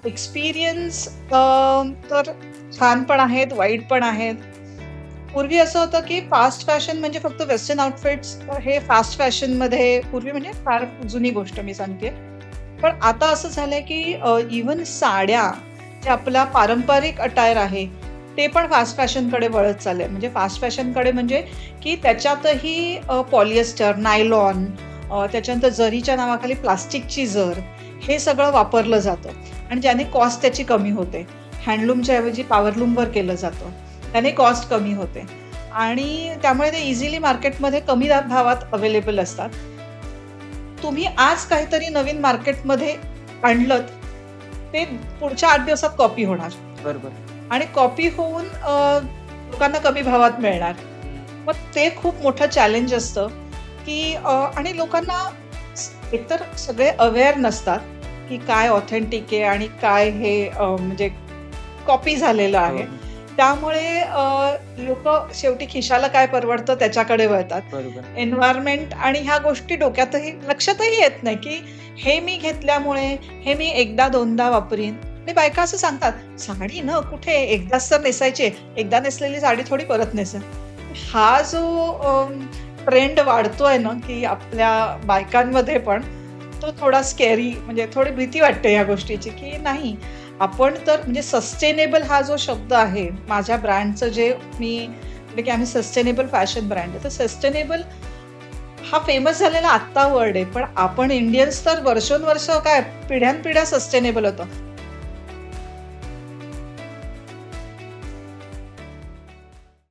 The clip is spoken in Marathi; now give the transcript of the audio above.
एक्सपिरियन्स तर छान पण आहेत, वाईट पण आहेत. पूर्वी असं होतं, की फास्ट फॅशन म्हणजे फक्त वेस्टर्न आउटफिट्स हे फास्ट फॅशनमध्ये पूर्वी म्हणजे फार जुनी गोष्ट मी सांगतेय. पण आता असं झालंय, की इव्हन साड्या, जे आपला पारंपरिक अटायर आहे, ते पण फास्ट फॅशनकडे वळत चाललंय. म्हणजे फास्ट फॅशनकडे म्हणजे, की त्याच्यातही पॉलिएस्टर, नायलॉन त्याच्यानंतर जरीच्या नावाखाली प्लास्टिकची जर, हे सगळं वापरलं जातं आणि ज्याने कॉस्ट त्याची कमी होते. हँडलूमच्या ऐवजी पॉवरलूमवर केलं जातं. त्याने कॉस्ट कमी होते आणि त्यामुळे ते इझिली मार्केटमध्ये कमी भावात अवेलेबल असतात. तुम्ही आज काहीतरी नवीन मार्केटमध्ये आणलत, ते पुढच्या 8 दिवसात कॉपी होणार बरोबर. आणि कॉपी होऊन लोकांना कमी भावात मिळणार. मग ते खूप मोठं चॅलेंज असतं, की आणि लोकांना एकतर सगळे अवेअर नसतात, की काय ऑथेंटिक आहे आणि काय हे म्हणजे कॉपी झालेलं आहे. हो. त्यामुळे लोकं शेवटी खिशाला काय परवडतं त्याच्याकडे वळतात. बरोबर. एन्व्हायर्नमेंट आणि ह्या गोष्टी डोक्यातही लक्षातही येत नाही, की हे मी घेतल्यामुळे हे मी एकदा दोनदा वापरीन आणि बायका असं सांगतात, "साडी ना कुठे एकदाच तर नेसायची आहे. एकदा नेसलेली साडी थोडी परत नेसेल." हा जो ट्रेंड वाढतोय ना, की आपल्या बायकांमध्ये पण, तो थोडा स्कॅरी म्हणजे थोडी भीती वाटते या गोष्टीची, की नाही आपण तर म्हणजे सस्टेनेबल हा जो शब्द आहे, माझ्या ब्रँडचं जे मी म्हणजे की आम्ही सस्टेनेबल फॅशन ब्रँड आहे. तर सस्टेनेबल हा फेमस झालेला आत्ता वर्ड आहे. पण आपण इंडियन्स तर वर्षोनवर्ष काय पिढ्यानपिढ्या सस्टेनेबल होतो.